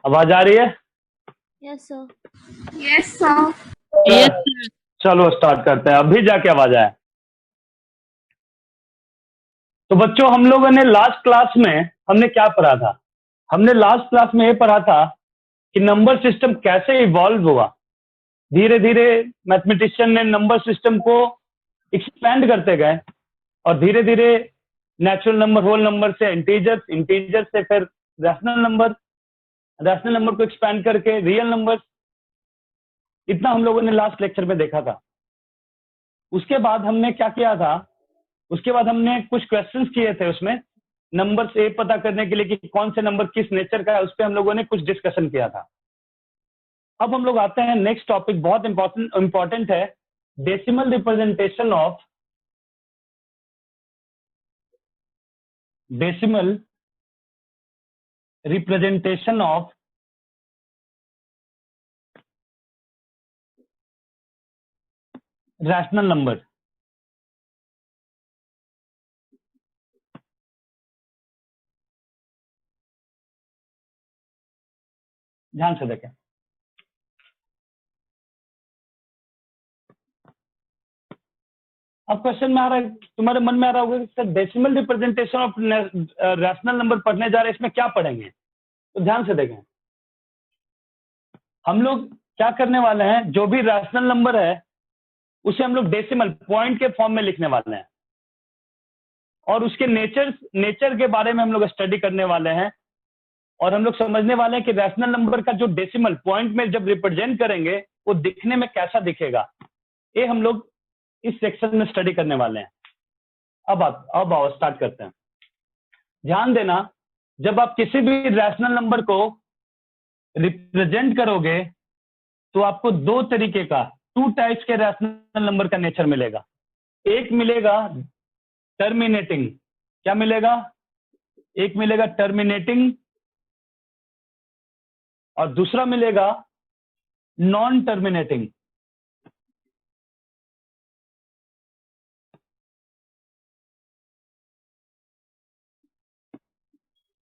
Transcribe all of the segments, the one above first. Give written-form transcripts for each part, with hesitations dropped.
आवाज आ रही है? Yes sir. Yes sir. Yes चलो स्टार्ट करते हैं, अभी जाके आवाज आया। तो बच्चों, हम लोगों ने लास्ट क्लास में हमने क्या पढ़ा था? हमने लास्ट क्लास में ये पढ़ा था कि नंबर सिस्टम कैसे इवॉल्व हुआ। धीरे धीरे मैथमेटिशियन ने नंबर सिस्टम को एक्सपेंड करते गए और धीरे धीरे नेचुरल नंबर, होल नंबर से इंटीजर्स, इंटीजर से फिर रैशनल नंबर, रैशनल नंबर को एक्सपेंड करके रियल नंबर। इतना हम लोगों ने लास्ट लेक्चर में देखा था। उसके बाद हमने क्या किया था? उसके बाद हमने कुछ क्वेश्चंस किए थे उसमें, नंबर से पता करने के लिए कि कौन से नंबर किस नेचर का है, उस पर हम लोगों ने कुछ डिस्कशन किया था। अब हम लोग आते हैं नेक्स्ट टॉपिक, बहुत इंपॉर्टेंट है, decimal representation of rational number. ध्यान से देखें। अब क्वेश्चन में आ रहा है, तुम्हारे मन में आ रहा होगा कि sir decimal representation of rational number पढ़ने जा रहे हैं, इसमें क्या पढ़ेंगे? तो ध्यान से देखें, हम लोग क्या करने वाले हैं, जो भी रैशनल नंबर है उसे हम लोग डेसिमल पॉइंट के फॉर्म में लिखने वाले हैं और उसके नेचर के बारे में हम लोग स्टडी करने वाले हैं। और हम लोग समझने वाले हैं कि रैशनल नंबर का जो डेसिमल पॉइंट में जब रिप्रेजेंट करेंगे वो दिखने में कैसा दिखेगा, ये हम लोग इस सेक्शन में स्टडी करने वाले हैं। अब आओ स्टार्ट करते हैं। ध्यान देना, जब आप किसी भी रैशनल नंबर को रिप्रेजेंट करोगे तो आपको दो तरीके का, टू टाइप्स के रैशनल नंबर का नेचर मिलेगा। एक मिलेगा टर्मिनेटिंग, क्या मिलेगा? एक मिलेगा टर्मिनेटिंग और दूसरा मिलेगा नॉन टर्मिनेटिंग।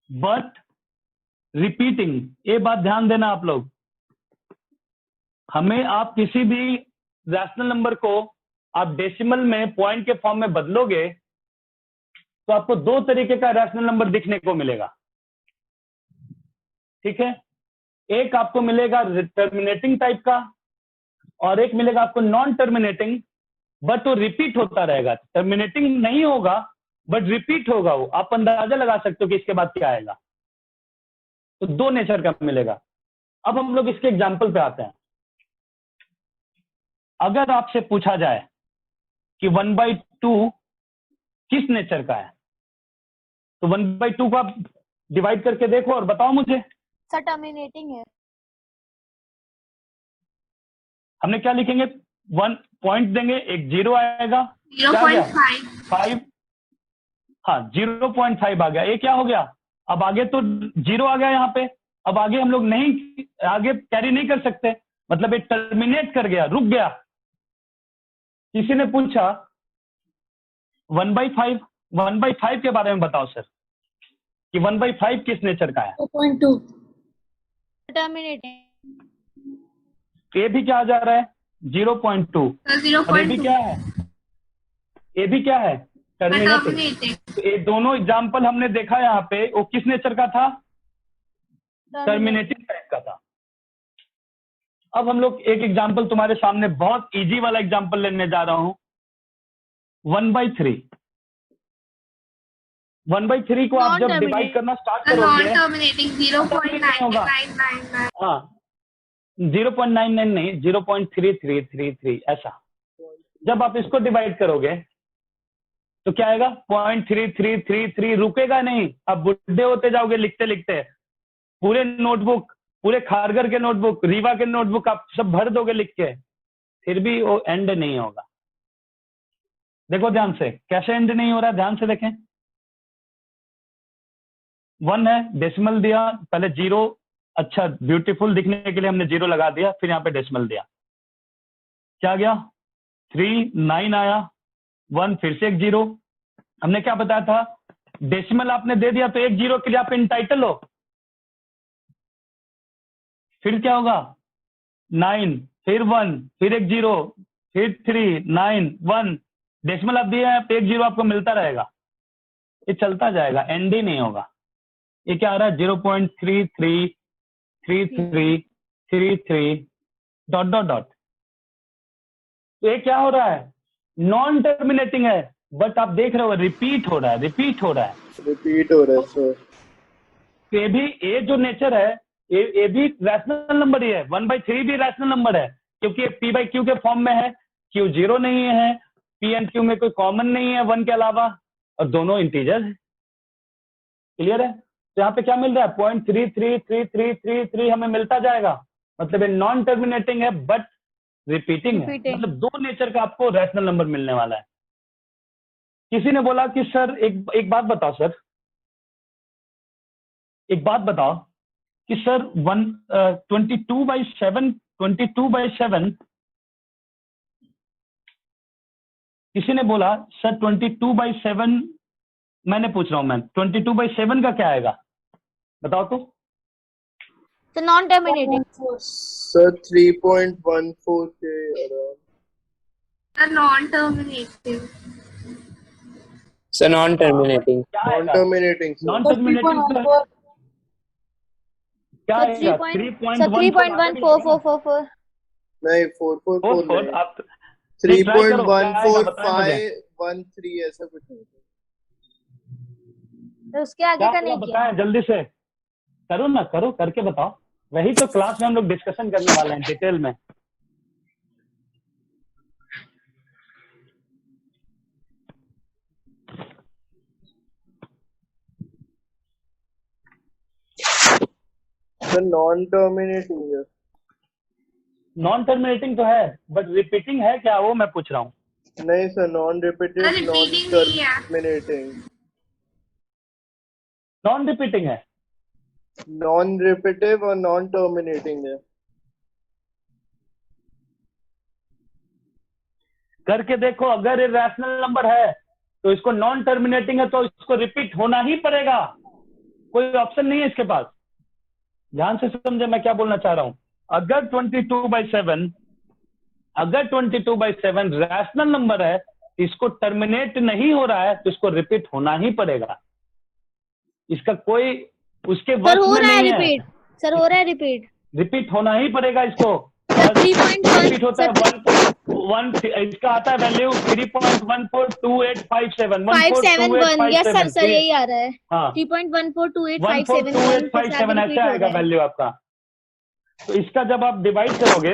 बट रिपीटिंग, ये बात ध्यान देना आप लोग, हमें आप किसी भी रैशनल नंबर को आप डेसिमल में पॉइंट के फॉर्म में बदलोगे तो आपको दो तरीके का रैशनल नंबर दिखने को मिलेगा। ठीक है, एक आपको मिलेगा टर्मिनेटिंग टाइप का और एक मिलेगा आपको नॉन टर्मिनेटिंग, बट वो रिपीट होता रहेगा। टर्मिनेटिंग नहीं होगा बट रिपीट होगा, वो आप अंदाजा लगा सकते हो कि इसके बाद क्या आएगा। तो दो नेचर का मिलेगा। अब हम लोग इसके एग्जाम्पल पे आते हैं। अगर आपसे पूछा जाए कि 1/2 किस नेचर का है, तो 1/2 को आप डिवाइड करके देखो और बताओ मुझे। सर टर्मिनेटिंग है। हमने क्या लिखेंगे? 1 पॉइंट देंगे, एक 0 आएगा, 0.5। 5, हाँ 0.5 आ गया। ये क्या हो गया? अब आगे तो 0 आ गया यहाँ पे, अब आगे हम लोग नहीं, आगे कैरी नहीं कर सकते, मतलब ये टर्मिनेट कर गया, रुक गया। किसी ने पूछा 1/5 के बारे में बताओ सर, कि 1/5 किस नेचर का है? 2.2 टर्मिनेटिंग। ये भी क्या आ जा रहा है? 0.2। और ये भी क्या है? ये भी क्या है? टर्मिनेटिंग। तो ये दोनों एग्जाम्पल हमने देखा यहाँ पे, वो किस नेचर का था? टर्मिनेटिंग टाइप का था। अब हम लोग एक एग्जाम्पल तुम्हारे सामने, बहुत इजी वाला एग्जाम्पल लेने जा रहा हूं। 1/3। 1/3 को आप जब डिवाइड करना स्टार्ट करोगे, 0.999। हाँ 0.99 नहीं, 0.3333 ऐसा। जब आप इसको डिवाइड करोगे तो क्या आएगा? 0.3333, रुकेगा नहीं। अब बुढ़े होते जाओगे लिखते लिखते, पूरे नोटबुक, पूरे खारगर के नोटबुक, रीवा के नोटबुक आप सब भर दोगे लिख के, फिर भी वो एंड नहीं होगा। देखो ध्यान से, कैसे एंड नहीं हो रहा है, ध्यान से देखें। 1 है, डेसिमल दिया, पहले 0, अच्छा ब्यूटीफुल दिखने के लिए हमने 0 लगा दिया, फिर यहाँ पे डेसिमल दिया, क्या गया? 3, 9 आया, 1, फिर से एक 0। हमने क्या बताया था? डेसिमल आपने दे दिया तो एक 0 के लिए आप इंटाइटल हो। फिर क्या होगा 9, फिर 1, फिर एक 0, फिर 3, 9, 1, डेसिमल आप दिए हैं, एक 0 आपको मिलता रहेगा, ये चलता जाएगा, एंड ही नहीं होगा। ये क्या आ रहा है 0.333333 डॉट डॉट डॉट। तो ये क्या हो रहा है, नॉन टर्मिनेटिंग है, बट आप देख रहे हो रिपीट हो रहा है, रिपीट हो रहा है। रिपीट हो रहा है सर। ये भी, ये जो नेचर है, ये भी रैशनल नंबर ही है, 1/3 भी रैशनल नंबर है, क्योंकि ये p बाई क्यू के फॉर्म में है, क्यू 0 नहीं है, p एंड q में कोई कॉमन नहीं है 1 के अलावा, और दोनों इंटीजर है। क्लियर है? तो यहाँ पे क्या मिल रहा है 0.333333 हमें मिलता जाएगा, मतलब ये नॉन टर्मिनेटिंग है बट रिपीटिंग है, Repeating. मतलब दो नेचर का आपको रैशनल नंबर मिलने वाला है। किसी ने बोला कि सर एक बात बताओ सर, एक बात बताओ कि सर 22/7 किसी ने बोला सर 22/7, मैंने पूछ रहा हूं मैं 22/7 का क्या आएगा बताओ तो। So non-terminating. सर 3.14 के around. A non-terminating. So non-terminating. क्या नॉन आएगा टर्मिनेटिंग सर। नॉन टर्मिनेटिंग क्या So आएगा 3.144444. नहीं 444 4 नहीं, आप नहीं, try करो, क्या आएगा बताएं मुझे। 3.14513 ऐसा कुछ है। तो उसके आगे क्या का आएगा नहीं किया. बताएं जल्दी से, करो ना, करो करके बताओ, वही तो क्लास में हम लोग डिस्कशन करने वाले हैं डिटेल में। सर नॉन टर्मिनेटिंग है। नॉन टर्मिनेटिंग तो है बट रिपीटिंग है क्या, वो मैं पूछ रहा हूँ। नहीं sir, non repeated non Repeating नहीं है. टर्मिनेटिंग। नॉन रिपीटिंग है, नॉन रिपीटिव और नॉन टर्मिनेटिंग है। करके देखो, अगर ये रैशनल नंबर है तो इसको नॉन टर्मिनेटिंग है तो इसको रिपीट होना ही पड़ेगा, कोई ऑप्शन नहीं है इसके पास। ध्यान से समझे मैं क्या बोलना चाह रहा हूं। अगर 22/7 रैशनल नंबर है, इसको टर्मिनेट नहीं हो रहा है तो इसको रिपीट होना ही पड़ेगा, इसका कोई उसके सर वश हो में रहा है नहीं है, रिपीट. सर हो रहा है रिपीट. रिपीट होना ही पड़ेगा इसको। सर 3.1. रिपीट होता है 1 इसका आता है वैल्यू 3.142857 571. यस सर, सर यही आ रहा है. हाँ 3.142857. 14285 ऐसे आएगा वैल्यू आपका। तो इसका जब आप डिवाइड करोगे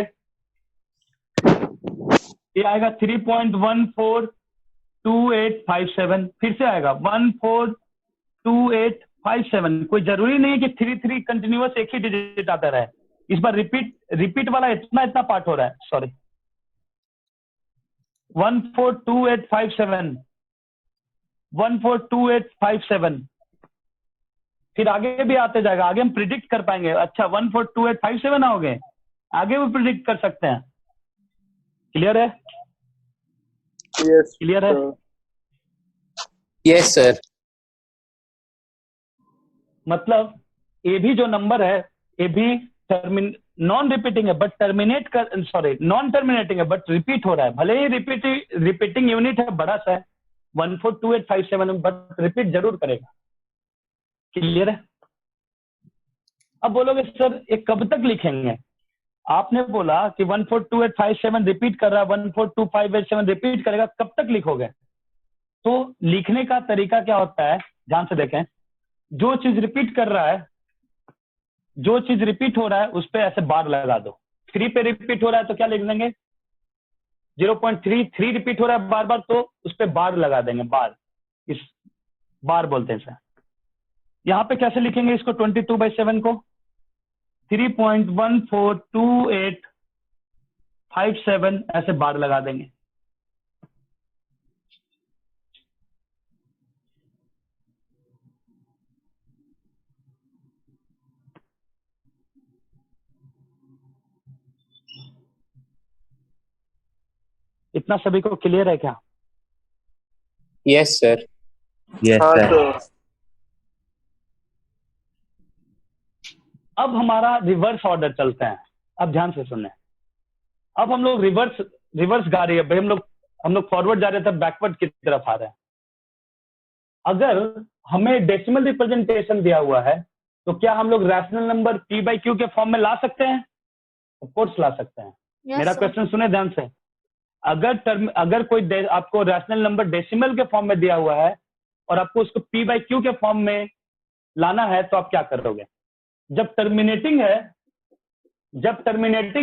ये आएगा 3.142857, फिर से आएगा 142857। कोई जरूरी नहीं है कि 3 कंटिन्यूअस एक ही डिजिट आता रहे, इस बार रिपीट वाला इतना पार्ट हो रहा है, सॉरी 142857 फिर आगे भी आते जाएगा, आगे हम प्रिडिक्ट कर पाएंगे। अच्छा 142857 आओगे, आगे भी प्रिडिक्ट कर सकते हैं। क्लियर है? यस क्लियर है? Yes, sir. मतलब ये भी जो नंबर है ये भी नॉन रिपीटिंग है बट नॉन टर्मिनेटिंग है बट रिपीट हो रहा है, भले ही रिपीटिंग यूनिट है बड़ा सा है 142857 बट रिपीट जरूर करेगा। क्लियर है? अब बोलोगे सर ये कब तक लिखेंगे, आपने बोला कि 142857 रिपीट कर रहा है, 142587 रिपीट करेगा, कब तक लिखोगे? तो लिखने का तरीका क्या होता है, ध्यान से देखें। जो चीज रिपीट कर रहा है, जो चीज रिपीट हो रहा है उस पे ऐसे बार लगा दो। 3 पे रिपीट हो रहा है तो क्या लिख देंगे 0.33 रिपीट हो रहा है बार बार तो उस पे बार लगा देंगे, बार, इस बार बोलते हैं सर। यहां पे कैसे लिखेंगे इसको 22/7 को 3.142857 ऐसे बार लगा देंगे। इतना सभी को क्लियर है क्या? Yes, sir. हाँ सर। अब हमारा रिवर्स ऑर्डर चलते हैं। अब ध्यान से सुनने, अब हम लोग रिवर्स गा रही है भाई, हम लोग फॉरवर्ड जा रहे थे, बैकवर्ड की तरफ आ रहे हैं। अगर हमें डेसिमल रिप्रेजेंटेशन दिया हुआ है तो क्या हम लोग rational number p by Q के फॉर्म में ला सकते हैं? ऑफ कोर्स ला सकते हैं। मेरा क्वेश्चन सुने ध्यान से। अगर कोई आपको रैशनल नंबर डेसिमल के फॉर्म में दिया हुआ है और आपको उसको p बाई क्यू के फॉर्म में लाना है तो आप क्या करोगे? जब टर्मिनेटिंग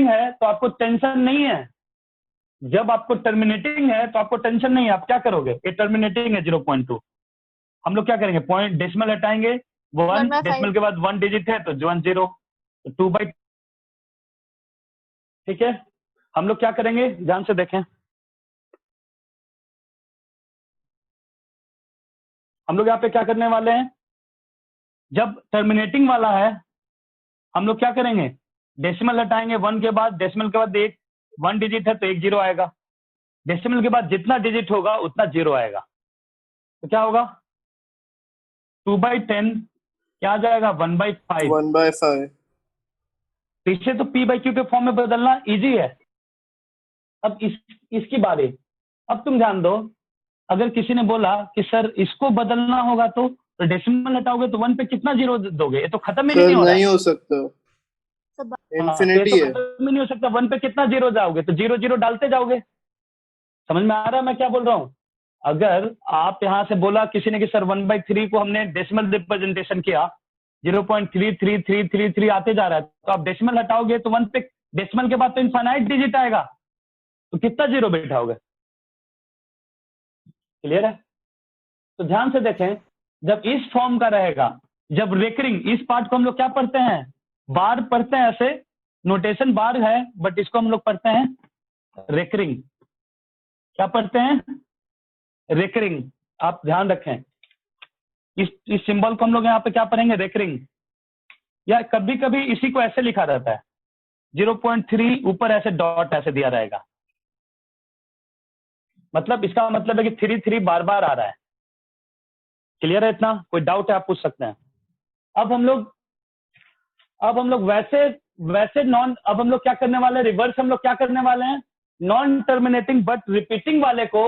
है तो आपको टेंशन नहीं है। जब आपको टर्मिनेटिंग है तो आपको टेंशन नहीं है, आप क्या करोगे? ये टर्मिनेटिंग है 0.2, हम लोग क्या करेंगे? पॉइंट डेसिमल हटाएंगे, 1 डेसिमल के बाद 1 डिजिट है तो 1 0, तो 2 बाई, ठीक है। हम लोग क्या करेंगे ध्यान से देखें, हम लोग यहाँ पे क्या करने वाले हैं? जब टर्मिनेटिंग वाला है हम लोग क्या करेंगे? डेसिमल हटाएंगे, 1 के बाद डेसिमल के बाद 1 डिजिट है तो 1 0 आएगा। डेसिमल के बाद जितना डिजिट होगा उतना 0 आएगा, तो क्या होगा? 2/10 क्या आ जाएगा? 1/5। 1/5। पीछे तो p बाई क्यू के फॉर्म में बदलना इजी है। अब इसकी बारी। अब तुम ध्यान दो, अगर किसी ने बोला कि सर इसको बदलना होगा तो डेसिमल हटाओगे तो 1 पे कितना 0 दोगे? ये तो खत्म ही सर नहीं हो रहा है। नहीं हो सकता, हाँ, इंफिनिटी ये है। तो खत्म ही नहीं हो सकता। 1 पे कितना 0 जाओगे? तो 0 0 डालते जाओगे। समझ में आ रहा है मैं क्या बोल रहा हूँ? अगर आप यहाँ से बोला किसी ने कि सर 1/3 को हमने डेसिमल रिप्रेजेंटेशन किया, 0.33333 आते जा रहा है, तो आप डेसिमल हटाओगे तो 1 पे डेसिमल के बाद तो इनफाइनाइट डिजिट आएगा, तो कितना 0 बैठाओगे? क्लियर है? तो ध्यान से देखें, जब इस फॉर्म का रहेगा, जब रेकरिंग, इस पार्ट को हम लोग क्या पढ़ते हैं? बार पढ़ते हैं, ऐसे नोटेशन बार है बट इसको हम लोग पढ़ते हैं रेकरिंग। क्या पढ़ते हैं? रेकरिंग। आप ध्यान रखें, इस सिंबल को हम लोग यहाँ पे क्या पढ़ेंगे? रेकरिंग। या कभी कभी इसी को ऐसे लिखा रहता है, 0.3 ऊपर ऐसे डॉट ऐसे दिया रहेगा, मतलब इसका मतलब है कि 3 बार बार आ रहा है। क्लियर है इतना? कोई डाउट है आप पूछ सकते हैं। अब हम लोग वैसे नॉन, अब हम लोग क्या करने वाले हैं? रिवर्स हम लोग क्या करने वाले हैं? नॉन टर्मिनेटिंग बट रिपीटिंग वाले को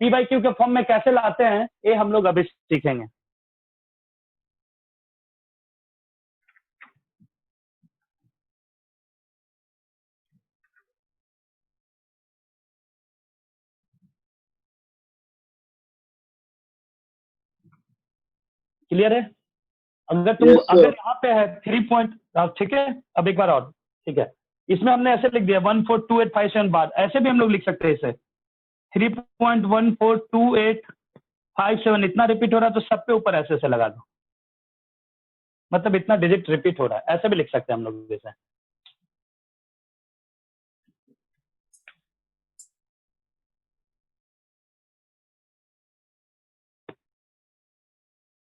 p बाई क्यू के फॉर्म में कैसे लाते हैं, ये हम लोग अभी सीखेंगे। क्लियर है? अगर यहाँ पे है 3 पॉइंट, ठीक है। अब एक बार और, ठीक है, इसमें हमने ऐसे लिख दिया 14285 बार, ऐसे भी हम लोग लिख सकते हैं इसे 3.142857, इतना रिपीट हो रहा है तो सब पे ऊपर ऐसे लगा दो, मतलब इतना डिजिट रिपीट हो रहा है, ऐसे भी लिख सकते हैं हम लोग इसे।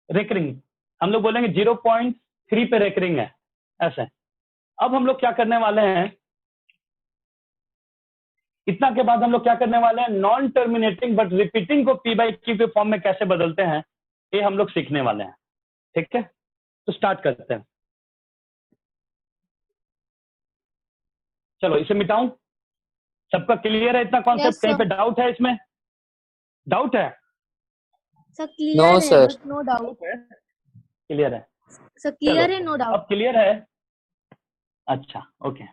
रेकरिंग हम लोग बोलेंगे 0.3 पे रेकरिंग है, ऐसे। अब हम लोग क्या करने वाले हैं? इतना के बाद हम लोग क्या करने वाले हैं? नॉन टर्मिनेटिंग बट रिपीटिंग को p बाई क्यू के फॉर्म में कैसे बदलते हैं, ये हम लोग सीखने वाले हैं। ठीक है, तो स्टार्ट करते हैं। चलो इसे मिटाऊं। सबका क्लियर है इतना कॉन्सेप्ट? Yes, कहीं sir. पे डाउट है? इसमें डाउट है? सर क्लियर No, है, sir. But no doubt. Clear है? सर क्लियर है, चलो नो डाउट। अब क्लियर है। अच्छा ओके।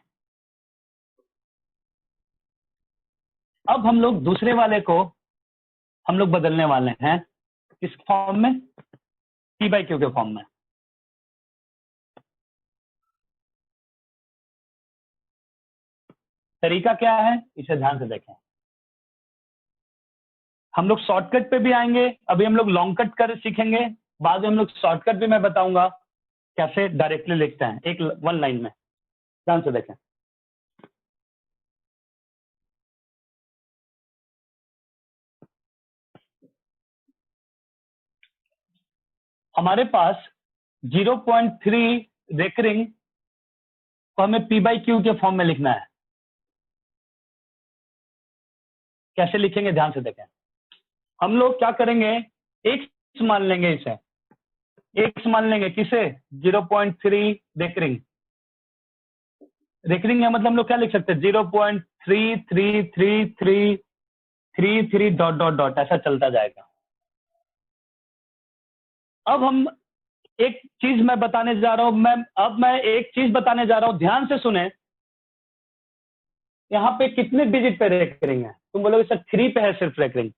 अब हम लोग दूसरे वाले को हम लोग बदलने वाले हैं किस फॉर्म में? p बाई क्यू के फॉर्म में। तरीका क्या है इसे ध्यान से देखें। हम लोग शॉर्टकट पे भी आएंगे, अभी हम लोग लॉन्ग कट कर सीखेंगे, बाद में हम लोग शॉर्टकट भी मैं बताऊंगा कैसे डायरेक्टली लिखते हैं एक 1 लाइन में। ध्यान से देखें। हमारे पास 0.3 रेकरिंग को हमें p बाई क्यू के फॉर्म में लिखना है। कैसे लिखेंगे ध्यान से देखें। हम लोग क्या करेंगे? x मान लेंगे, इसे x मान लेंगे। किसे? 0.3 रेकरिंग। रेकरिंग है मतलब हम लोग क्या लिख सकते हैं 0.333333 डॉट डॉट डॉट ऐसा चलता जाएगा। अब हम एक चीज मैं बताने जा रहा हूं, मैं एक चीज बताने जा रहा हूं, ध्यान से सुने। यहाँ पे कितने डिजिट पे रेकरिंग है? तुम बोलोगे सर 3 पे है सिर्फ रेकरिंग।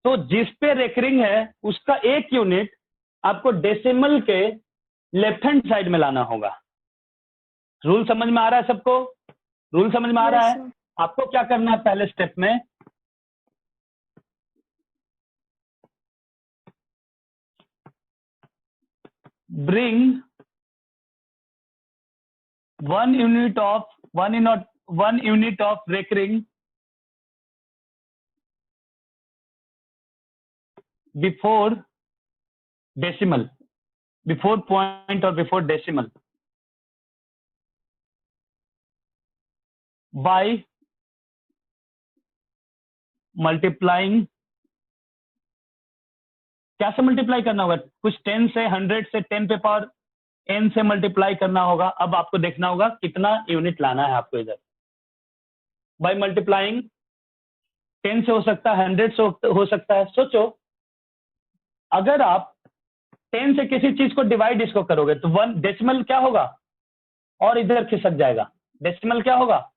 तो जिस पे रेकरिंग है उसका एक यूनिट आपको डेसिमल के लेफ्ट हैंड साइड में लाना होगा। रूल समझ में आ रहा है सबको? रूल समझ में आ रहा Yes, है? sir. आपको क्या करना है पहले स्टेप में? Bring one unit of recurring before decimal, before point or before decimal, by multiplying। क्या से मल्टीप्लाई करना होगा? कुछ 10 से 100 से 10 पे पावर n से मल्टीप्लाई करना होगा। अब आपको देखना होगा कितना यूनिट लाना है आपको इधर। बाय मल्टीप्लाइंग 10 से हो सकता है, 100 से हो सकता है। सोचो अगर आप 10 से किसी चीज को डिवाइड इसको करोगे तो 1 डेसिमल क्या होगा और इधर खिसक जाएगा। डेसिमल क्या होगा?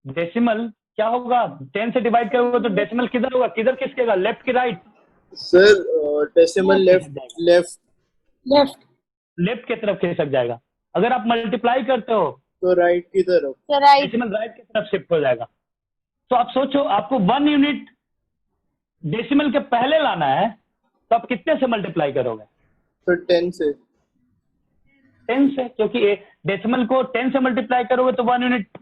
डेसिमल क्या होगा? 10 से डिवाइड करोगे तो डेसिमल किधर होगा? किधर खिसकेगा? लेफ्ट की right? Sir decimal left left की तरफ खिसक जाएगा। अगर आप मल्टीप्लाई करते हो तो राइट की तरफ। डेसिमल राइट की तरफ शिफ्ट हो जाएगा। तो आप सोचो आपको 1 यूनिट डेसिमल के पहले लाना है तो आप कितने से मल्टीप्लाई करोगे? तो 10 से। 10 से, क्योंकि डेसिमल को 10 से मल्टीप्लाई करोगे तो 1 यूनिट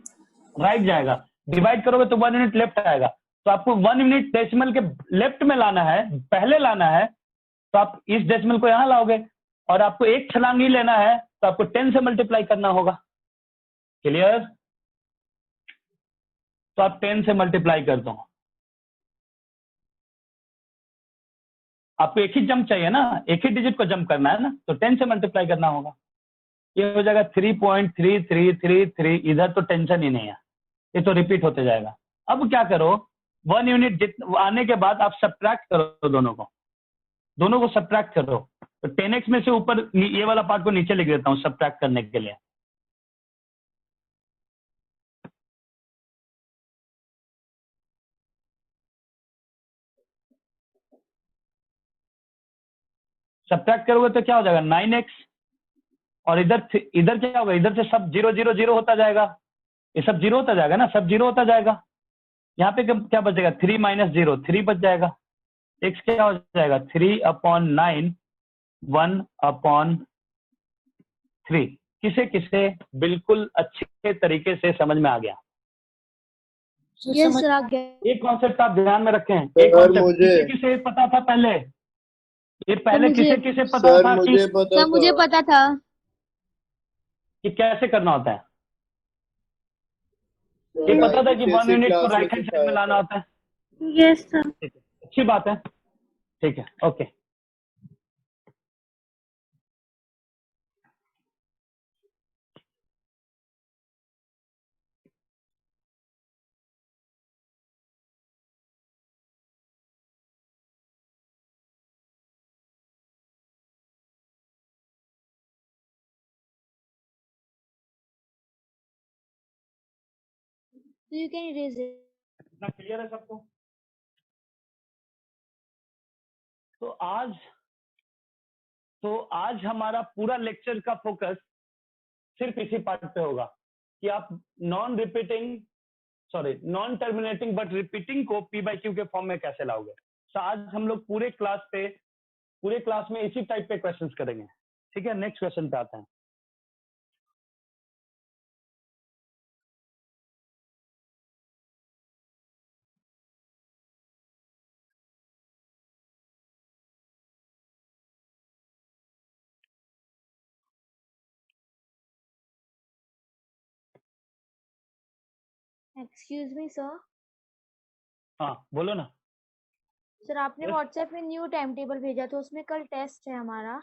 राइट जाएगा, डिवाइड करोगे तो 1 यूनिट लेफ्ट आएगा। तो आपको 1 यूनिट डेसिमल के लेफ्ट में लाना है, पहले लाना है। तो आप इस डेसिमल को यहां लाओगे और आपको एक छलांग ही लेना है तो आपको 10 से मल्टीप्लाई करना होगा। क्लियर? तो आप 10 से मल्टीप्लाई कर दो। आपको एक ही जंप चाहिए ना, एक ही डिजिट को जंप करना है ना, तो 10 से मल्टीप्लाई करना होगा। ये हो जाएगा 3.3333। इधर तो टेंशन ही नहीं है, ये तो रिपीट होते जाएगा। अब क्या करो, 1 यूनिट आने के बाद आप सब्ट्रैक्ट करो, दोनों को सब्ट्रैक्ट करो। तो 10x में से ऊपर ये वाला पार्ट को नीचे लिख देता हूं सब्ट्रैक्ट करने के लिए। सब्ट्रैक्ट करोगे तो क्या हो जाएगा 9x, और इधर क्या होगा? इधर से सब 0 0 0 होता जाएगा। ये सब 0 होता जाएगा ना, सब 0 होता जाएगा। यहाँ पे क्या बचेगा? 3 - 0 3 बच जाएगा। x क्या हो जाएगा? 3/9 1/3। किसे किसे बिल्कुल अच्छे तरीके से समझ में आ गया? Yes, sir. आ गया। एक कॉन्सेप्ट आप ध्यान में रखें। एक सर कॉन्सेप्ट मुझे किसे किसे पता था पहले? ये पहले मुझे- किसे किसे पता सर था कि मुझे पता सर मुझे था। पता था। कैसे करना होता है? ये पता था कि 1 यूनिट को राइट हैंड साइड में लाना होता है। Yes, sir. ठीक है, अच्छी बात है। ठीक है, okay. So you can erase it. इतना क्लियर है सबको? तो आज हमारा पूरा लेक्चर का फोकस सिर्फ इसी पार्ट पे होगा कि आप नॉन टर्मिनेटिंग बट रिपीटिंग को P/Q के फॉर्म में कैसे लाओगे। तो आज हम लोग पूरे क्लास में इसी टाइप पे क्वेश्चंस करेंगे। ठीक है, नेक्स्ट क्वेश्चन पे आते हैं। Excuse me, sir. हाँ बोलो ना। सर आपने Yes. व्हाट्सएप में न्यू टाइम टेबल भेजा तो उसमें कल टेस्ट है हमारा।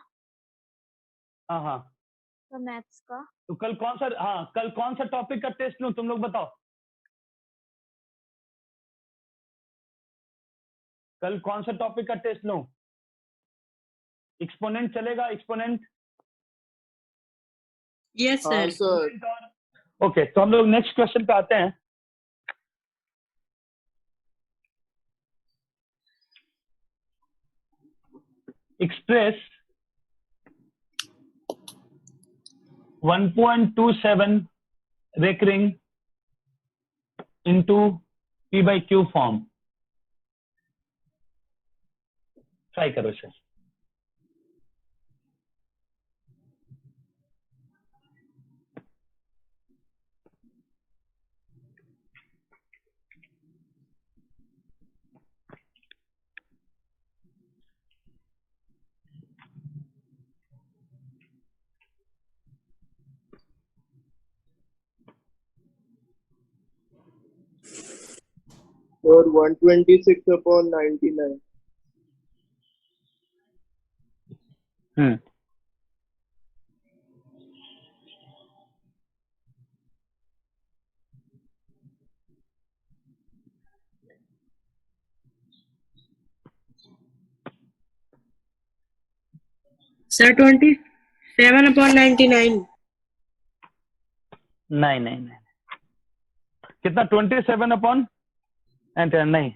हाँ हाँ सर मैथ्स का। तो कल कौन सा टॉपिक का टेस्ट लूं, तुम लोग बताओ। कल कौन सा टॉपिक का टेस्ट लूं? एक्सपोनेंट चलेगा? एक्सपोनेंट? यस हाँ सर। सर। ओके, तो हम लोग नेक्स्ट क्वेश्चन पे आते हैं। Express 1.27 recurring into P by Q form. Try करो सर। और 126/99। हम्म, सर 27/99। नहीं, कितना? 27 अपॉन नहीं,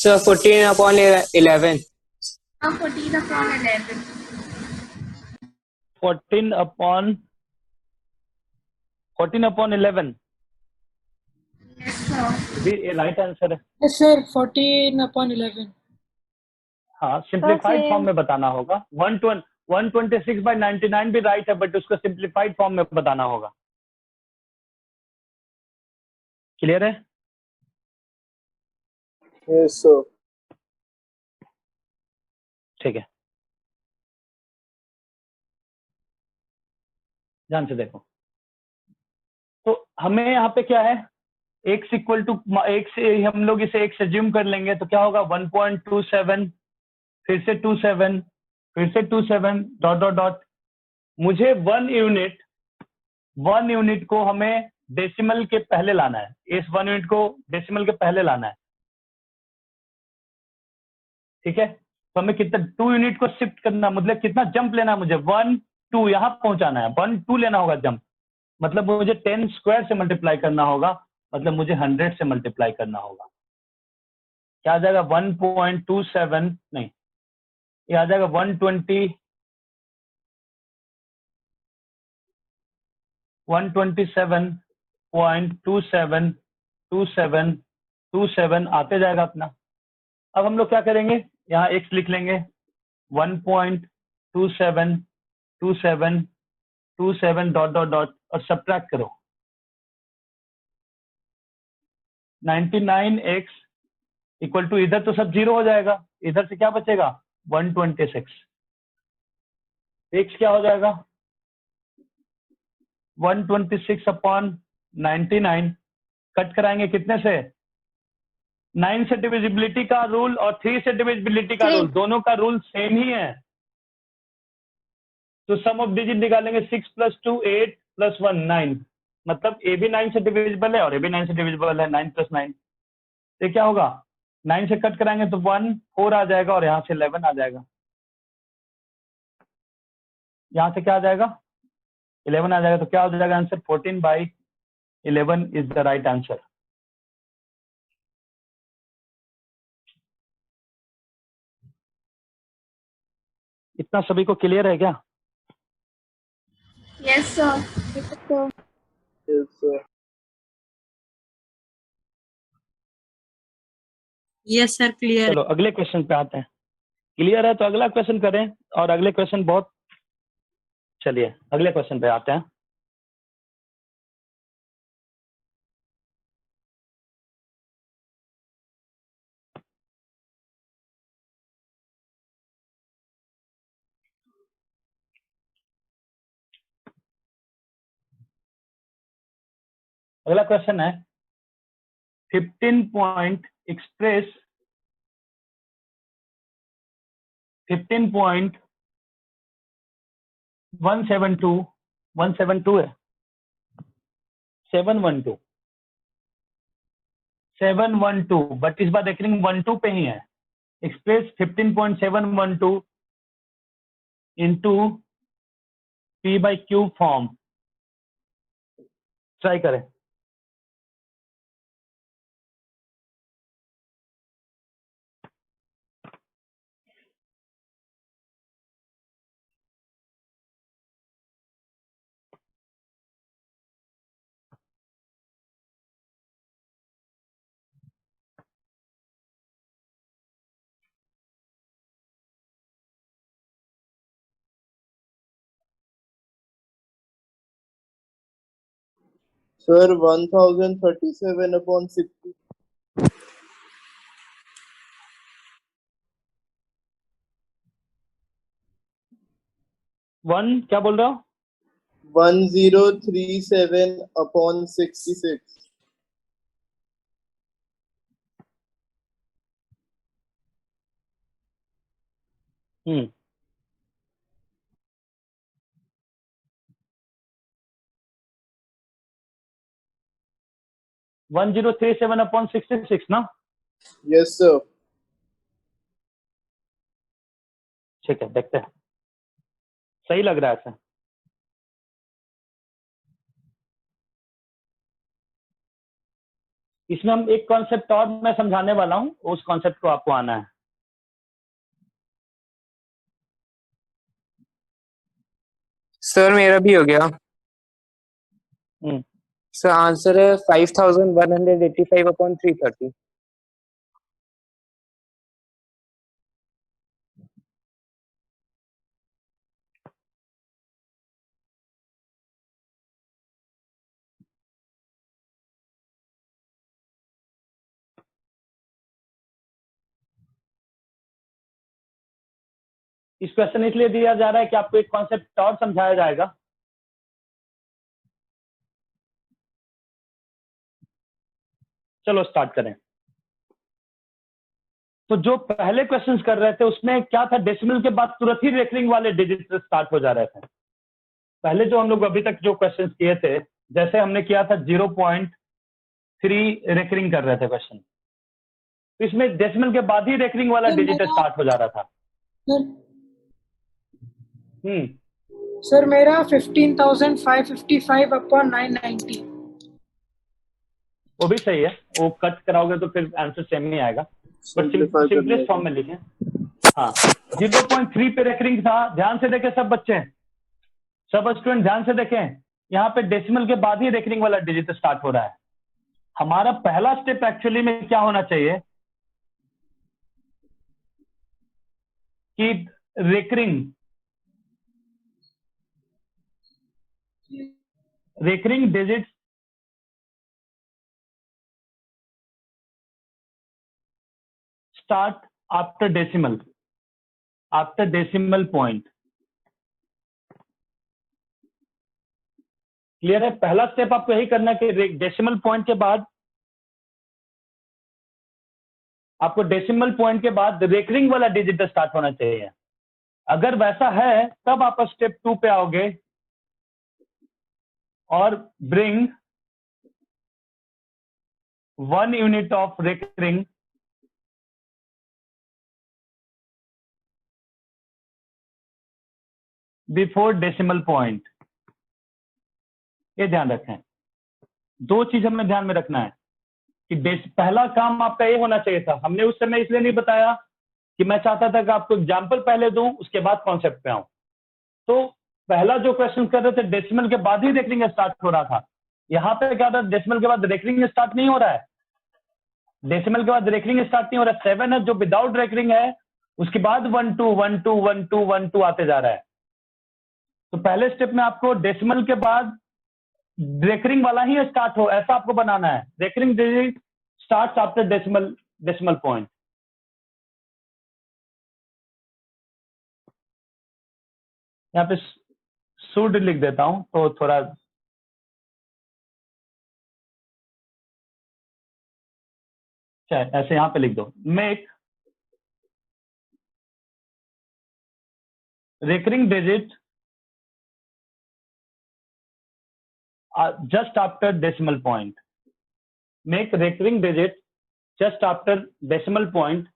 Sir, 14/11. 14/11. 14/11 Yes, sir. भी राइट आंसर है। Yes sir 14/11। हाँ, सिंप्लीफाइड same. फॉर्म में बताना होगा। 126/99 भी राइट है, बट उसको सिंप्लीफाइड फॉर्म में बताना होगा। क्लियर है? Yes sir. ठीक है, ध्यान से देखो। तो हमें यहाँ पे क्या है, x इक्वल टू एक से हम लोग इसे एक से ज्यूम कर लेंगे, तो क्या होगा? 1.27, फिर से 27, फिर से 27, डॉट डॉट डॉट। मुझे 1 यूनिट को हमें डेसिमल के पहले लाना है। इस 1 यूनिट को डेसिमल के पहले लाना है, ठीक है? तो हमें कितना 2 यूनिट को शिफ्ट करना, मतलब कितना जंप लेना है मुझे? 1 2 यहाँ पहुंचाना है, 1 2 लेना होगा जंप। मतलब मुझे 10 स्क्वायर से मल्टीप्लाई करना होगा, मतलब मुझे 100 से मल्टीप्लाई करना होगा। क्या आ जाएगा? 1.27 नहीं, ये आ जाएगा 127.2727 आते जाएगा अपना। अब हम लोग क्या करेंगे, यहाँ x लिख लेंगे, 1.272727 डॉट डॉट डॉट और सब्ट्रैक्ट करो। 99x इक्वल टू, इधर तो सब जीरो हो जाएगा, इधर से क्या बचेगा? 126। x क्या हो जाएगा? 126/99 कट कराएंगे कितने से? 9 से डिविजिबिलिटी का रूल और 3 से डिविजिबिलिटी का रूल, दोनों का रूल सेम ही है। तो सम ऑफ डिजिट निकालेंगे, 6 + 2 8 + 1 9, मतलब ए भी 9 से डिविजिबल है और ए भी 9 से डिविजिबल है। 9 + 9, ये क्या होगा? 9 से कट कराएंगे तो 1 4 आ जाएगा और यहाँ से 11 आ जाएगा। यहाँ से क्या आ जाएगा? 11 आ जाएगा। तो क्या हो जाएगा answer? 14/11 is the right answer. इतना सभी को क्लियर है क्या? Yes, sir. Yes, sir. Yes sir. Yes, sir. Clear. चलो अगले क्वेश्चन पे आते हैं। क्लियर है तो अगला क्वेश्चन करें, और अगले क्वेश्चन बहुत, चलिए अगले क्वेश्चन पे आते हैं। अगला क्वेश्चन है 15 पॉइंट एक्सप्रेस 15.172 172 है 712 बट इस बार रेकरिंग 12 पे ही है। Express 15.712 into P by Q form, try करें। Sir, 1037 upon 60. 1 क्या बोल रहा हो? 1037 upon 66. हम्म 1037 अपॉन 66 ना? Yes, sir. ठीक है, देखते हैं, सही लग रहा है ऐसा। इसमें हम एक कॉन्सेप्ट और मैं समझाने वाला हूं, उस कॉन्सेप्ट को आपको आना है। सर मेरा भी हो गया। हम्म सर आंसर है 5185 अपॉन 330। इस क्वेश्चन इसलिए दिया जा रहा है कि आपको एक कॉन्सेप्ट और समझाया जाएगा। चलो स्टार्ट करें। तो जो पहले क्वेश्चंस कर रहे थे उसमें क्या था, डेसिमल के बाद तुरंत ही रेकरिंग वाले डिजिट स्टार्ट हो जा रहे थे। पहले जो हम लोग अभी तक जो क्वेश्चंस किए थे, जैसे हमने किया था 0.3 रेकरिंग कर रहे थे क्वेश्चन, तो इसमें डेसिमल के बाद ही रेकरिंग वाला सर डिजिट मेरा स्टार्ट हो जा रहा था। सर हम्म सर मेरा 15,555 अपॉन 990। वो भी सही है, वो कट कराओगे तो फिर आंसर सेम ही आएगा, बट Simplify सिंपलेस्ट करने फॉर्म में लिखें। हाँ 0.3 पे रेकरिंग था, ध्यान से देखें सब बच्चे, सब स्टूडेंट ध्यान से देखें, यहाँ पे डेसिमल के बाद ही रेकरिंग वाला डिजिट स्टार्ट हो रहा है। हमारा पहला स्टेप एक्चुअली में क्या होना चाहिए कि recurring digit start after decimal point. Clear है? पहला स्टेप आपको यही करना है कि डेसिमल पॉइंट के बाद, आपको डेसिमल पॉइंट के बाद रेकरिंग वाला डिजिट स्टार्ट होना चाहिए। अगर वैसा है तब आप स्टेप 2 पे आओगे और bring 1 unit of recurring before decimal point. ये ध्यान रखें, दो चीज हमें ध्यान में रखना है कि पहला काम आपका ये होना चाहिए था। हमने उस समय इसलिए नहीं बताया कि मैं चाहता था कि आपको एग्जाम्पल पहले दूं, उसके बाद कॉन्सेप्ट पे आऊं। तो पहला जो क्वेश्चन कर रहे थे डेसिमल के बाद ही रेकरिंग स्टार्ट हो रहा था, यहाँ पे क्या था, डेसिमल के बाद रेकरिंग स्टार्ट नहीं हो रहा है। डेसिमल के बाद रेकरिंग स्टार्ट नहीं हो रहा, 7 है जो विदाउट रेकरिंग है, उसके बाद 1 2 1 2 1 2 1 2 आते जा रहा है। तो पहले स्टेप में आपको डेसिमल के बाद रेकरिंग वाला ही स्टार्ट हो ऐसा आपको बनाना है। Recurring digit start after decimal point. यहाँ पे शुड लिख देता हूं तो थोड़ा ऐसे यहां पे लिख दो, make recurring digit just after decimal point. Make recurring digit just after decimal point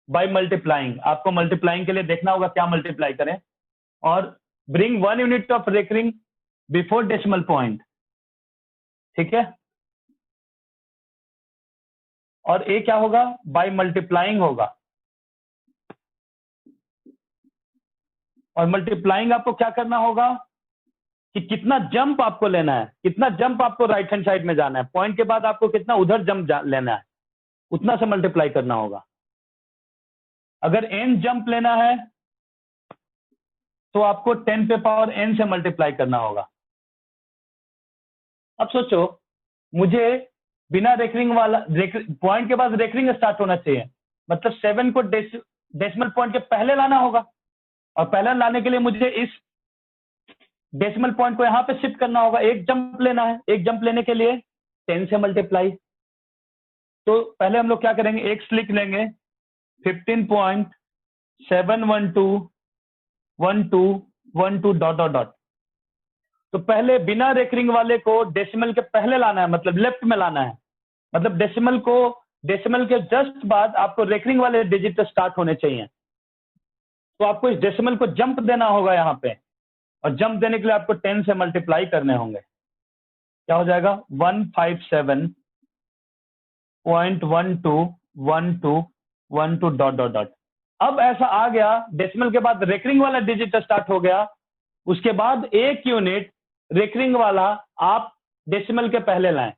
by multiplying. आपको मल्टीप्लाइंग के लिए देखना होगा क्या मल्टीप्लाई करें, और bring 1 unit of recurring before decimal point. ठीक है, और ए क्या होगा, बाय मल्टीप्लाइंग होगा। और मल्टीप्लाइंग आपको क्या करना होगा कि कितना जंप आपको लेना है, कितना जंप आपको राइट हैंड साइड में जाना है, पॉइंट के बाद आपको कितना उधर जंप लेना है, उतना से मल्टीप्लाई करना होगा। अगर n जंप लेना है तो आपको 10 पे पावर n से मल्टीप्लाई करना होगा। अब सोचो, मुझे बिना रेकरिंग वाला पॉइंट के बाद रेकरिंग स्टार्ट होना चाहिए, मतलब 7 को डेसिमल पॉइंट के पहले लाना होगा, और पहले लाने के लिए मुझे इस डेसिमल पॉइंट को यहां पे शिफ्ट करना होगा। एक जंप लेना है, एक जंप लेने के लिए 10 से मल्टीप्लाई। तो पहले हम लोग क्या करेंगे, एक्स लिख लेंगे 15.7121212 डॉट डॉट डॉट। तो पहले बिना रेकरिंग वाले को डेसिमल के पहले लाना है, मतलब लेफ्ट में लाना है, मतलब डेसिमल के जस्ट बाद आपको रेकरिंग वाले डिजिट स्टार्ट होने चाहिए। तो आपको इस डेसिमल को जंप देना होगा यहाँ पे, और जंप देने के लिए आपको 10 से मल्टीप्लाई करने होंगे। क्या हो जाएगा, 157.121212 डॉट डॉट डॉट। अब ऐसा आ गया, डेसिमल के बाद रेकरिंग वाला डिजिट स्टार्ट हो गया, उसके बाद एक यूनिट रेकरिंग वाला आप डेसिमल के पहले लाएं,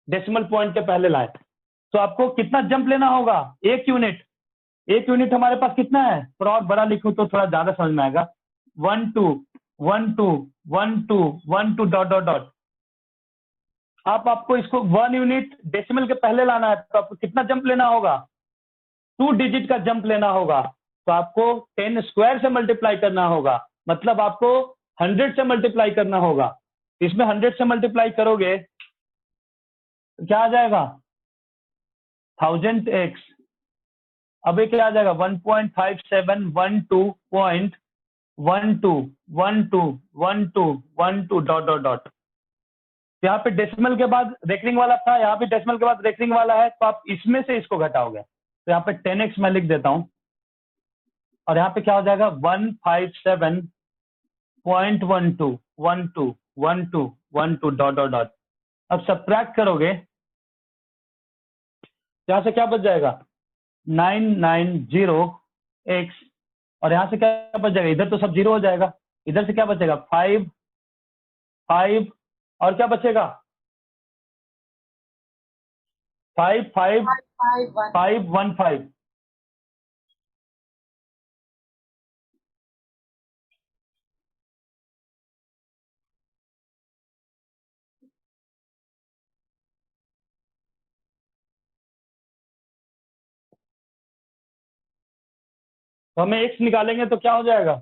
डेसिमल पॉइंट के पहले लाएं। तो आपको कितना जंप लेना होगा, एक यूनिट। एक यूनिट हमारे पास कितना है, थोड़ा और बड़ा लिखूं तो थोड़ा ज्यादा समझ में आएगा, 1 2 1 2 1 2 1 2 डॉट डॉट डॉट। आपको इसको 1 यूनिट डेसिमल के पहले लाना है, तो आपको कितना जंप लेना होगा, 2 डिजिट का जंप लेना होगा। तो आपको 10 स्क्वायर से मल्टीप्लाई करना होगा, मतलब आपको 100 से मल्टीप्लाई करना होगा। इसमें 100 से मल्टीप्लाई करोगे तो क्या आ जाएगा, 1000x। अब ये क्या आ जाएगा, 1.5712121212 डॉट डॉट डॉट। यहाँ पे डेसिमल के बाद रेकरिंग वाला था, यहाँ पे डेसिमल के बाद रेकरिंग वाला है, तो आप इसमें से इसको घटाओगे। तो यहाँ पे 10x मैं लिख देता हूं, और यहाँ पे क्या हो जाएगा, 157.121212 डॉट डॉट डॉट। अब सब्ट्रैक्ट करोगे, यहाँ से क्या बच जाएगा, 990x, और यहाँ से क्या बच जाएगा, इधर तो सब जीरो हो जाएगा, इधर से क्या बचेगा, 5 5, और क्या बचेगा, 55515। तो हमें x निकालेंगे तो क्या हो जाएगा,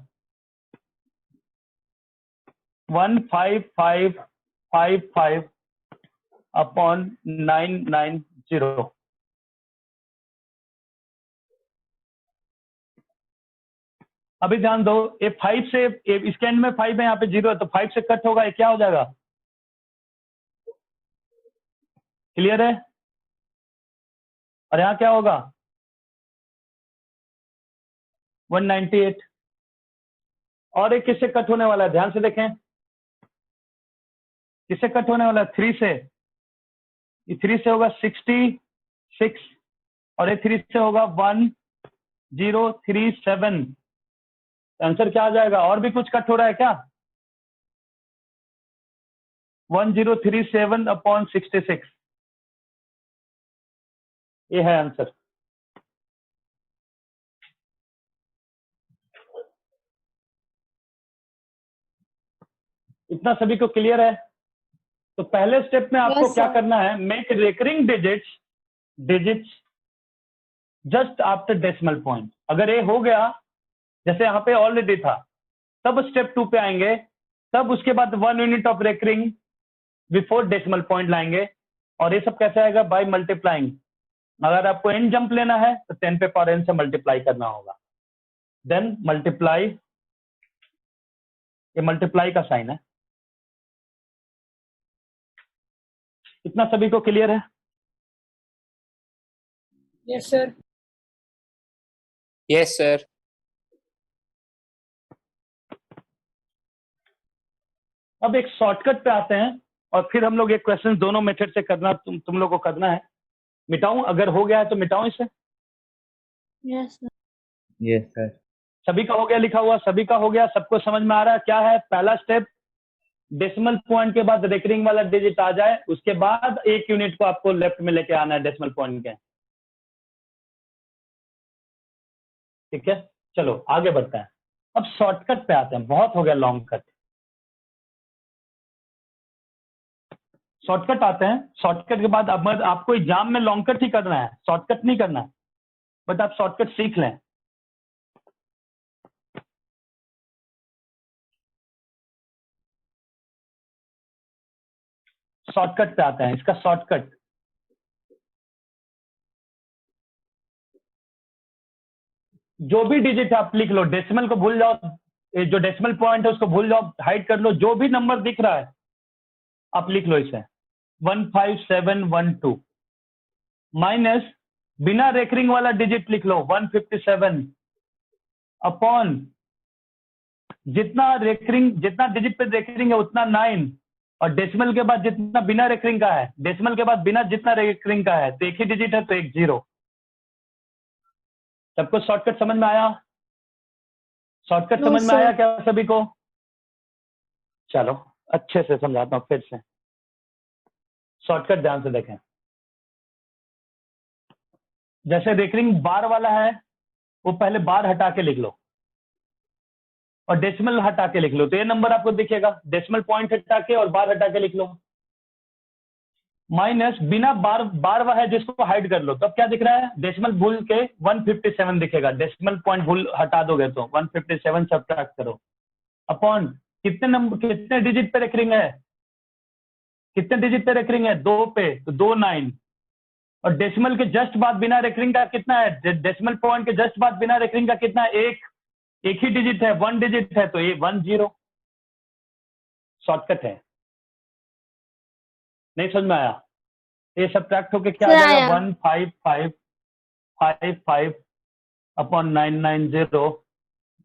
15555 अपॉन 990। अभी ध्यान दो, ये 5 से इसके एंड में 5 है, यहाँ पे 0 है, तो 5 से कट होगा, ये क्या हो जाएगा, क्लियर है। और यहाँ क्या होगा, 198। और एक किससे कट होने वाला है, ध्यान से देखें, किससे कट होने वाला है, 3 से। ये 3 से होगा 66, और ये 3 से होगा 1037। आंसर क्या आ जाएगा, और भी कुछ कट हो रहा है क्या, 1037 अपॉन 66। ये है आंसर। इतना सभी को क्लियर है? तो पहले स्टेप में आपको Yes, क्या sir. करना है, make recurring digits just after decimal point. अगर ये हो गया, जैसे यहाँ पे ऑलरेडी था, तब स्टेप 2 पे आएंगे, तब उसके बाद 1 unit of recurring before decimal point लाएंगे। और ये सब कैसे आएगा? By multiplying. अगर आपको एन जंप लेना है तो 10 पे पावर n से मल्टीप्लाई करना होगा, देन मल्टीप्लाई, ये मल्टीप्लाई का साइन है। इतना सभी को क्लियर है? Yes, sir. Yes, sir. अब एक शॉर्टकट पे आते हैं और फिर हम लोग एक क्वेश्चन दोनों मेथड से करना, तुम लोग को करना है। मिटाऊं? अगर हो गया है तो मिटाऊं इसे? Yes, sir. Yes, sir. सभी का हो गया लिखा हुआ? सभी का हो गया? सबको समझ में आ रहा है क्या है? पहला स्टेप, डेसिमल पॉइंट के बाद रिकरिंग वाला डिजिट आ जाए, उसके बाद 1 यूनिट को आपको लेफ्ट में लेके आना है डेसिमल पॉइंट के। ठीक है, चलो आगे बढ़ते हैं। अब शॉर्टकट पे आते हैं, बहुत हो गया लॉन्ग कट। शॉर्टकट आते हैं। शॉर्टकट के बाद अब आपको एग्जाम में लॉन्ग कट ही करना है, शॉर्टकट नहीं करना है, बट आप शॉर्टकट सीख लें। शॉर्टकट पे आते हैं, इसका शॉर्टकट जो भी डिजिट है आप लिख लो, डेसिमल को भूल जाओ, ये जो डेसिमल पॉइंट है उसको भूल जाओ, हाइड कर लो, जो भी नंबर दिख रहा है आप लिख लो इसे। 15712 माइनस बिना रेकरिंग वाला डिजिट लिख लो 157 अपॉन जितना डिजिट पे रेकरिंग है उतना 9, और डेसिमल के बाद जितना बिना रेकरिंग का है, डेसिमल के बाद बिना जितना रेकरिंग का है, तो एक ही डिजिट है तो एक 0। सबको शॉर्टकट समझ में आया? शॉर्टकट No, समझ में sir. आया क्या सभी को? चलो अच्छे से समझाता हूँ फिर से। शॉर्टकट ध्यान से देखें। जैसे रेकरिंग बार वाला है, वो पहले बार हटा के लिख लो और डेसिमल हटा के लिख लो, तो ये नंबर आपको दिखेगा। डेसिमल पॉइंट हटा के और बार हटा के लिख लो। माइनस बिना बार है जिसको हाइड कर लो, तो अब क्या दिख रहा है? डेसिमल भूल के 157 दिखेगा, डेसिमल पॉइंट भूल हटा दोगे तो 157 सब्ट्रैक्ट करो, अपॉन कितने डिजिट पे रेकरिंग है? कितने डिजिट पे रेकरिंग है? 2 पे, तो 2 9, और डेसिमल के जस्ट बाद बिना रेकरिंग का कितना है? डेसिमल पॉइंट के जस्ट बाद बिना रेकरिंग का कितना है? एक ही डिजिट है, 1 डिजिट है, तो ये 10। शॉर्टकट है। नहीं समझ में आया? ये सब्ट्रैक्ट होके क्या आ Sir, जाएगा? आया। 15555 अपॉन 990,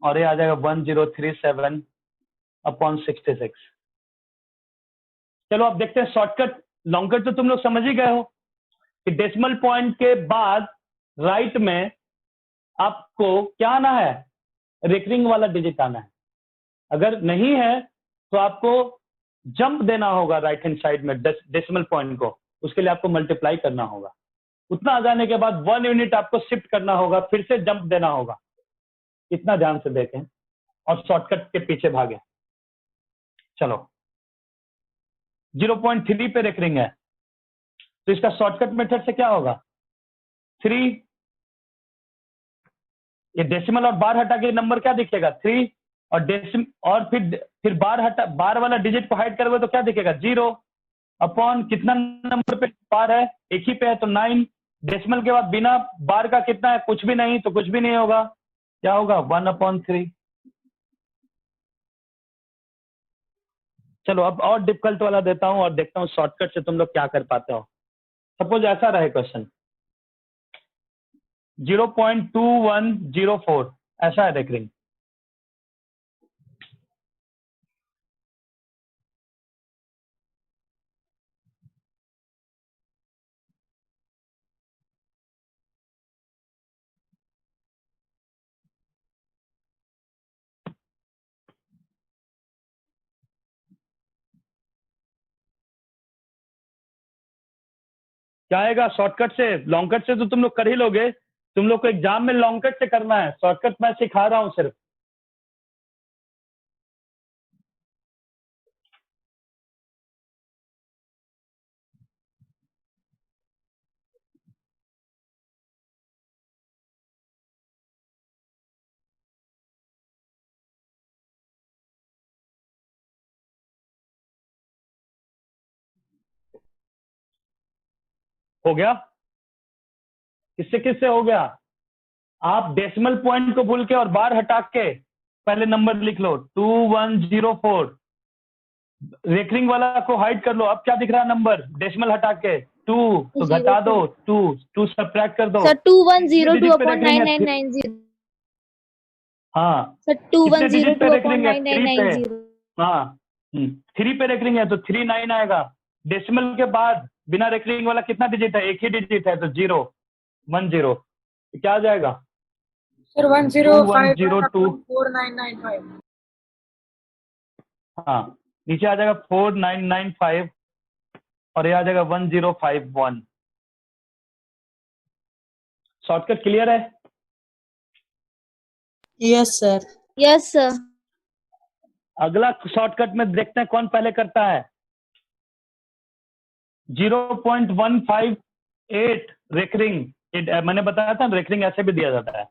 और ये आ जाएगा 1037 अपॉन 66। चलो अब देखते हैं शॉर्टकट। लॉन्ग कट तो तुम लोग समझ ही गए हो कि डेसिमल पॉइंट के बाद राइट में आपको क्या आना है? रेकरिंग वाला डिजिट आना है। अगर नहीं है तो आपको जंप देना होगा राइट हैंड साइड में डेसिमल पॉइंट को, उसके लिए आपको मल्टीप्लाई करना होगा। उतना आ जाने के बाद 1 यूनिट आपको शिफ्ट करना होगा, फिर से जंप देना होगा। इतना ध्यान से देखें और शॉर्टकट के पीछे भागे। चलो 0.3 पे रेकरिंग है, तो इसका शॉर्टकट मेथड से क्या होगा? 3, ये डेसिमल और बार हटा के नंबर क्या दिखेगा? 3, और फिर बार वाला डिजिट को हाइड करोगे तो क्या दिखेगा? 0 अपॉन कितना नंबर पे बार है? एक ही पे है तो 9। डेसिमल के बाद बिना बार का कितना है? कुछ भी नहीं, तो कुछ भी नहीं होगा। क्या होगा? 1/3। चलो अब और डिफिकल्ट वाला देता हूं और देखता हूं शॉर्टकट से तुम लोग क्या कर पाते हो। सपोज ऐसा रहे क्वेश्चन, 0.2104 ऐसा है रेकरिंग। क्या आएगा शॉर्टकट से? लॉन्ग कट से तो तुम लोग कर ही लोगे, तुम लोग को एग्जाम में लॉन्ग कट से करना है, शॉर्टकट मैं सिखा रहा हूँ सिर्फ। हो गया? किससे किससे हो गया? आप डेसिमल पॉइंट को भूल के और बार हटा के पहले नंबर लिख लो 2104। रेकरिंग वाला को हाइड कर लो। अब क्या दिख रहा है नंबर? डेसिमल हटा के 2, तो घटा दो 2, 2 सब्ट्रैक्ट कर दो। सर कितने 2102 डिजिट पे अपॉन रेकरिंग है? 9990। हाँ, सर कितने डिजिट 2102 पे अपॉन रेकरिंग है? 3 पे। 9990। हाँ, 3 पे रेकरिंग है तो 39 आएगा। डेसिमल के बाद बिना रेकरिंग वाला कितना डिजिट है? एक ही डिजिट है तो 0, 10। तो क्या आ जाएगा? Sir 1051 2102। upon 4995. हाँ, नीचे आ जाएगा 4995 और ये आ जाएगा 1051। शॉर्टकट क्लियर है? Yes, sir. Yes sir. अगला शॉर्टकट में देखते हैं कौन पहले करता है। 0.158 रेकरिंग। मैंने बताया था रेकरिंग ऐसे भी दिया जाता है।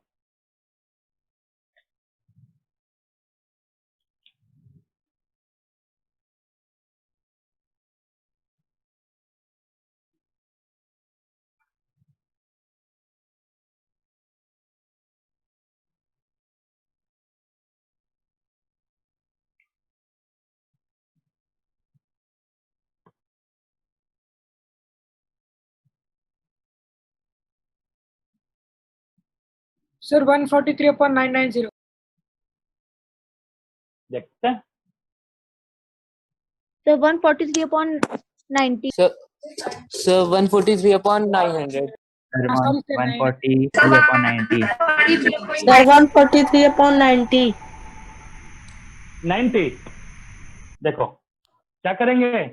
Sir 143 upon 990. देखते हैं। Sir 143 upon 90। So, 143 upon 900. Sir, Some say 143 upon 90. Sir, 143 upon 90. 90। देखो क्या करेंगे,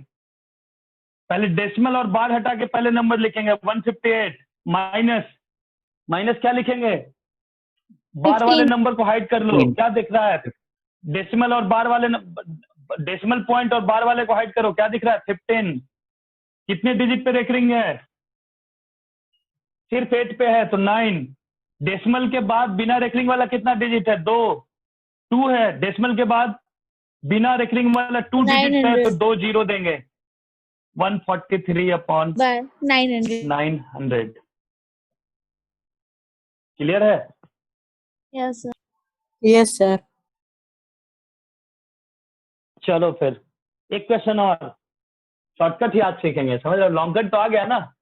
पहले डेसिमल और बार हटा के पहले नंबर लिखेंगे 158 माइनस, माइनस क्या लिखेंगे? बार वाले 15। नंबर को हाइड कर लो। 15। क्या दिख रहा है? डेसिमल और बार वाले डेसिमल पॉइंट और बार वाले को हाइड करो। क्या दिख रहा है? 15। कितने डिजिट पे रेकरिंग है? सिर्फ 8 पे है तो 9। डेसिमल के बाद बिना रेकरिंग वाला कितना डिजिट है? 2, 2 है। डेसिमल के बाद बिना रेकरिंग वाला 2 डिजिट पे है तो 900 2 जीरो देंगे। 143 अपॉन बाय 900। 900। क्लियर है? Yes sir. Yes, sir. चलो फिर एक क्वेश्चन और, शॉर्टकट ही आज सीखेंगे, समझ लो। लॉन्ग कट तो आ गया ना?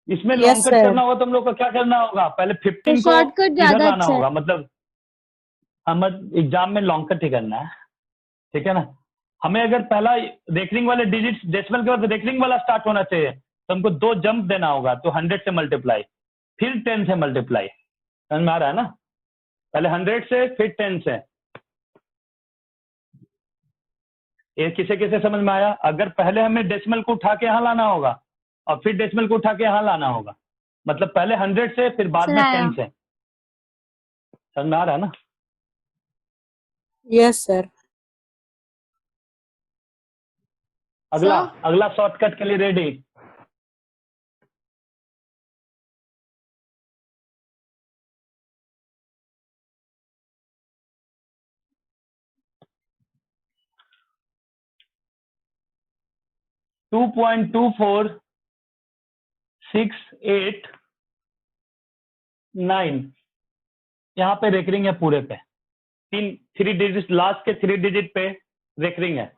इसमें Yes, लॉन्ग कट sir. करना होगा तो हम लोग को क्या करना होगा? पहले तो 15 को शॉर्टकट इधर ज्यादा लाना अच्छा है। होगा, मतलब हम एग्जाम में लॉन्ग कट ही करना है, ठीक है ना? हमें अगर पहला रेकरिंग वाले डिजिट डेसिमल के बाद रेकरिंग वाला स्टार्ट होना चाहिए तो हमको 2 जंप देना होगा, तो 100 से मल्टीप्लाई फिर 10 से मल्टीप्लाई। समझ में आ रहा है ना? पहले 100 से फिर 10 से। ये किसे किसे समझ में आया? अगर पहले हमें डेसिमल को उठा के यहाँ लाना होगा और फिर डेसिमल को उठा के यहाँ लाना होगा, मतलब पहले 100 से फिर बाद सर में आया। 10 से। समझ में आ रहा है ना? Yes, sir. अगला सर अगला शॉर्टकट के लिए रेडी? टू 2.24689 यहाँ पे रेकरिंग है पूरे पे। 3 डिजिट, लास्ट के 3 डिजिट पे रेकरिंग है।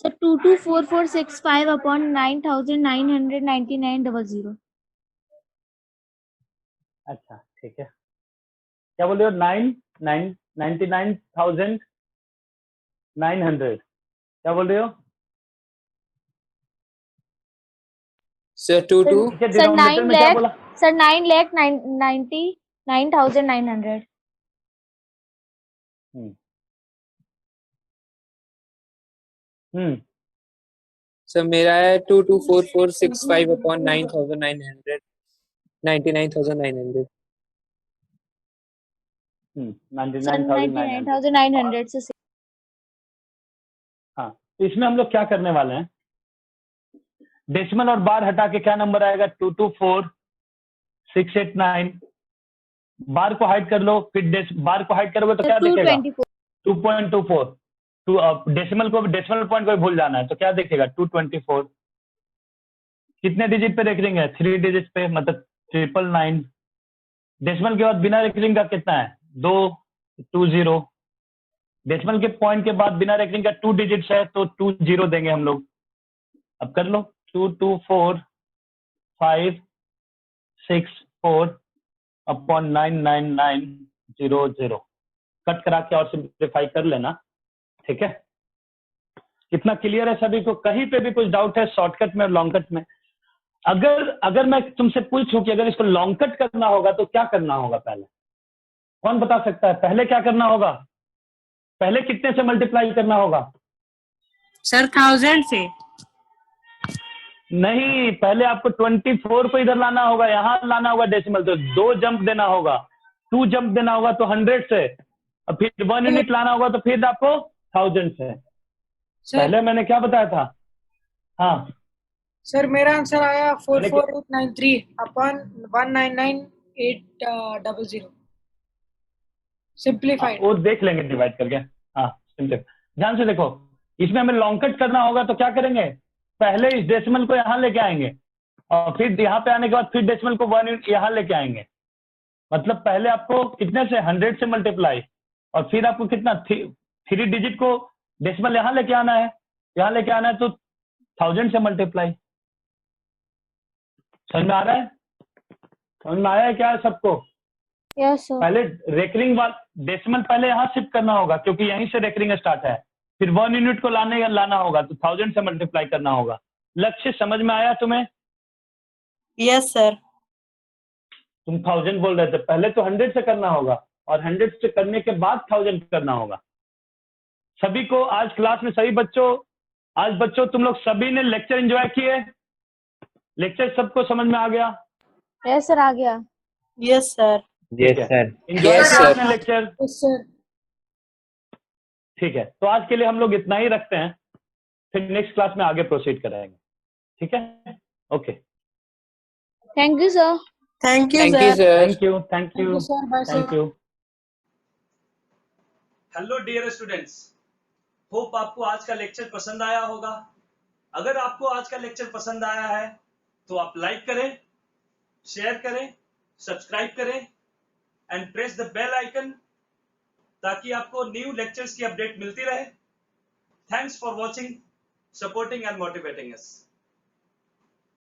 Sir, 224465 upon 9999.00. अच्छा ठीक है, क्या बोल रहे हो? 99,900 क्या बोल रहे हो? Sir, 2 2. ठीक है, Sir, डिनोमिनेटर 9 में क्या lakh. बोला? Sir, 9,99,900. हम्म हम्म Sir, मेरा है 224465 upon 9900 99,900. Sir, 99,900। 99,900 से हाँ, तो इसमें हम लोग क्या करने वाले हैं, डेसिमल और बार हटा के क्या नंबर आएगा? 224689। बार को हाइड कर लो, फिर बार को हाइड करोगे तो क्या दिखेगा? 224. 2.24। डेसिमल डेसिमल पॉइंट को भूल जाना है, तो क्या दिखेगा? 224। कितने डिजिट पे रेकरिंग है? 3 डिजिट पे, मतलब 999। डेसिमल के बाद बिना रेकरिंग का कितना है? 220। डेसिमल के पॉइंट के बाद बिना रेकरिंग का 2 डिजिट्स है, तो 20 देंगे हम लोग। अब कर लो, 224564 अपॉन 99900। कट करा के और सिंप्लीफाई कर लेना, ठीक है? कितना क्लियर है सभी को? कहीं पे भी कुछ डाउट है शॉर्टकट में और लॉन्ग कट में? अगर मैं तुमसे पूछूं कि अगर इसको लॉन्ग कट करना होगा तो क्या करना होगा? पहले कौन बता सकता है? पहले क्या करना होगा? पहले कितने से मल्टीप्लाई करना होगा? सर 1000 से। नहीं, पहले आपको 24 को इधर लाना होगा, यहाँ लाना होगा डेसिमल, तो 2 जंप देना होगा। 2 जंप देना होगा तो 100 से, और फिर 1 यूनिट लाना होगा तो फिर आपको 1000 से। सर पहले मैंने क्या बताया था? हाँ, सर मेरा आंसर आया मैंने 44893 अपॉन 199,800 सिंप्लीफाइड। वो देख लेंगे डिवाइड करके। हाँ, सिंपल ध्यान से देखो, इसमें हमें लॉन्ग कट करना होगा तो क्या करेंगे? पहले इस डेसिमल को यहाँ लेके आएंगे, और फिर यहाँ पे आने के बाद फिर डेसिमल को 1 यूनिट यहाँ लेके आएंगे। मतलब पहले आपको कितने से? 100 से मल्टीप्लाई, और फिर आपको कितना? 3 डिजिट को डेसिमल यहाँ लेके आना है, यहाँ लेके आना है तो 1000 से मल्टीप्लाई। समझ में आ रहा है? समझ में आया है क्या सबको? Yes, sir. पहले रेकरिंग डेसिमल पहले यहाँ शिफ्ट करना होगा, क्योंकि यहीं से रेकरिंग स्टार्ट है। फिर 1 यूनिट को लाना होगा तो 1000 से मल्टीप्लाई करना होगा। लक्ष्य समझ में आया तुम्हें? Yes sir. तुम 1000 बोल रहे थे, पहले तो 100 से करना होगा, और 100 से करने के बाद 1000 करना होगा। सभी को आज क्लास में, सभी बच्चों, आज बच्चों तुम लोग सभी ने लेक्चर एंजॉय किए? लेक्चर सबको समझ में आ गया? Yes, sir, आ गया. Yes sir. Yes sir. Enjoy Yes, किया sir. आपने लेक्चर? Yes sir. ठीक है, तो आज के लिए हम लोग इतना ही रखते हैं, फिर नेक्स्ट क्लास में आगे प्रोसीड करेंगे, ठीक है? Okay, Thank you, sir. Thank you Thank you, sir. sir. Thank you, thank thank you, you sir. Bye thank sir. You. Hello dear students, hope आपको आज का लेक्चर पसंद आया होगा। अगर आपको आज का लेक्चर पसंद आया है तो आप लाइक करें, शेयर करें, सब्सक्राइब करें and press the bell icon, ताकि आपको न्यू लेक्चर्स की अपडेट मिलती रहे। Thanks for watching, supporting and motivating us.